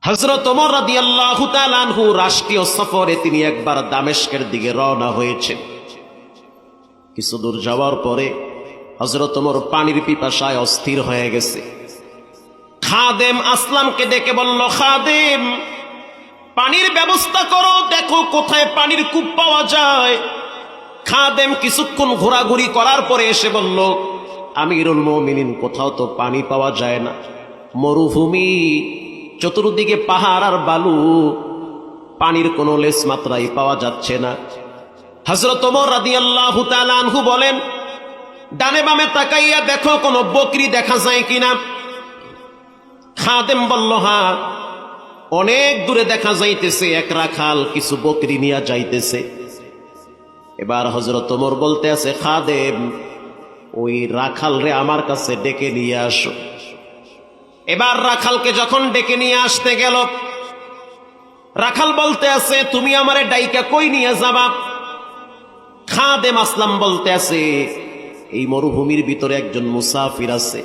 হযরত ওমর রাদিয়াল্লাহু তাআলা আনহু রাষ্ট্রীয় সফরে তিনি একবার দামেস্কের দিকে রওনা হয়েছেন। কিছু দূর যাওয়ার পরে হযরত ওমর পানির পিপাসায় অস্থির হয়ে গেছে। খাদেম আসলামকে ডেকে বলল, খাদেম, পানির ব্যবস্থা করো, দেখো কোথায় পানির কূপ পাওয়া যায়। খাদেম কিছুক্ষণ ঘোরাঘুরি করার পরে এসে বলল, আমিরুল মুমিনিন, কোথাও তো পানি পাওয়া যায় না, মরুভূমি, চতুর্দিকে পাহাড় আর বালু, পানির কোনো লেশ মাত্রাই পাওয়া যাচ্ছে না। হযরত ওমর রাদিয়াল্লাহু তাআলা আনহু বলেন, ডানে বামে তাকাইয়া দেখো কোনো বকরি দেখা যায় কিনা। খাদেম বলল, হ্যাঁ, অনেক দূরে দেখা যাইতেছে, এক রাখাল কিছু বকরি নিয়ে যাইতেছে। এবার হযরত ওমর বলতে আছে, খাদেম, ওই রাখাল রে আমার কাছে ডেকে নিয়ে আসো। এবার রাখালকে যখন ডেকে নিয়ে আসতে গেল, রাখাল বলতে আছে, তুমি আমারে ডাইকা কই নিয়ে যাবা? খাদেম আসলাম বলতে আছে, এই মরুভূমির ভিতরে একজন মুসাফির আছে,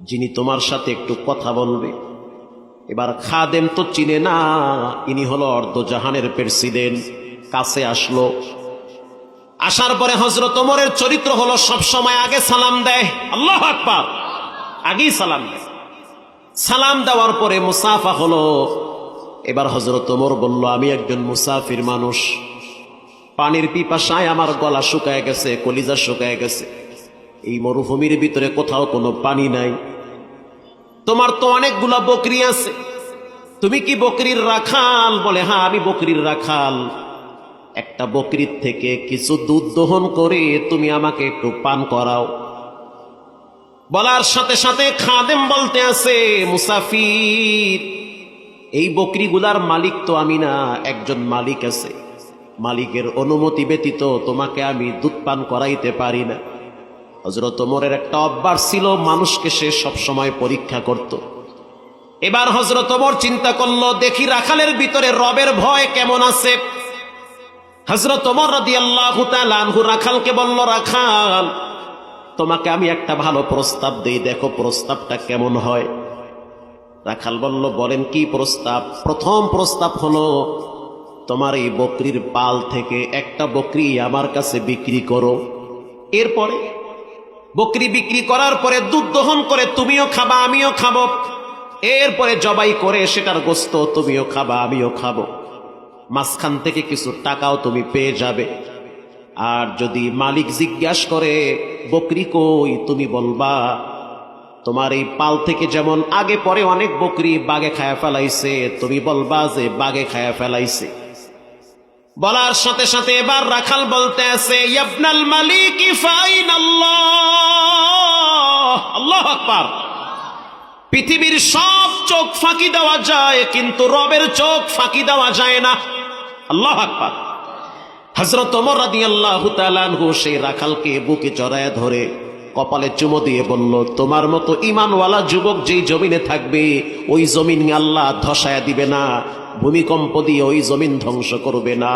যিনি তোমার সাথে একটু কথা বলবে। এবার খাদেম তো চিনে না, ইনি হলো অর্ধজাহানের প্রেসিডেন্ট। কাছে আসলো, আসার পরে হযরত ওমরের চরিত্র হলো সবসময় আগে সালাম দেয়। আল্লাহু আকবার, আগেই সালাম দেয়। সালাম দেওয়ার পরে মুসাফা হলো। এবার হযরত ওমর বলল, আমি একজন মুসাফির মানুষ, পানির পিপাসায় আমার গলা শুকায় গেছে, কলিজা শুকায় গেছে, এই মরুভূমির ভিতরে কোথাও কোনো পানি নাই। তোমার তো অনেকগুলা বকরি আছে, তুমি কি বকরির রাখাল? বলে, হ্যাঁ, আমি বকরির রাখাল। একটা বকরির থেকে কিছু দুধ দহন করে তুমি আমাকে একটু পান করাও। বলার সাথে সাথে খাদেম বলতে আছে, মুসাফির, এই বকরিগুলার মালিক তো আমি না, একজন মালিক আছে, মালিকের অনুমতি ব্যতীত তোমাকে আমি দুধ পান করাইতে পারি না। হযরত ওমরের একটা অভ্যাস ছিল, মানুষকে সে সবসময় পরীক্ষা করত। এবার হযরত ওমর চিন্তা করলো, দেখি রাখালের ভিতরে রবের ভয় কেমন আছে। হযরত ওমর রাদিয়াল্লাহু তাআলা আনহু রাখালকে বলল, রাখাল, তোমাকে আমি একটা ভালো প্রস্তাব দেই, দেখো প্রস্তাবটা কেমন হয়। রাখাল বলল, বলেন কি প্রস্তাব? প্রথম প্রস্তাব হলো, তোমার এই বকরির পাল থেকে একটা বকরি আমার কাছে বিক্রি করো। এরপরে বকরি বিক্রি করার পরে দুধ দহন করে তুমিও খাবা, আমিও খাবো। এরপরে জবাই করে সেটার গোশত তুমিও খাবা, আমিও খাবো। মাঝখান থেকে কিছু টাকাও তুমি পেয়ে যাবে। আর যদি মালিক জিজ্ঞাসা করে বকরি কই, তুমি বলবা তোমার এই পাল থেকে যেমন আগে পরে অনেক বকরি বাগে খায়া ফেলাইছে, তুমি বলবা যে বাগে খায়া ফেলাইছে। বলার সাথে সাথে এবার রাখাল বলতে আছে, ইবনাল মালিক ফাইনাল্লাহ। আল্লাহু আকবার। পৃথিবীর সব চোখ ফাঁকি দেওয়া যায়, কিন্তু রবের চোখ ফাঁকি দেওয়া যায় না। আল্লাহু আকবার। হযরত ওমর রাদিয়াল্লাহু তাআলা আনহু সেই রাখালকে বুকে জড়ায় ধরে কপালে চুমো দিয়ে বলল, তোমার মতো ঈমানওয়ালা যুবক যেই জমিনে থাকবে, ওই জমিন আল্লাহ ধসায়া দিবে না, ভূমিকম্প দিয়ে ওই জমিন ধ্বংস করবে না।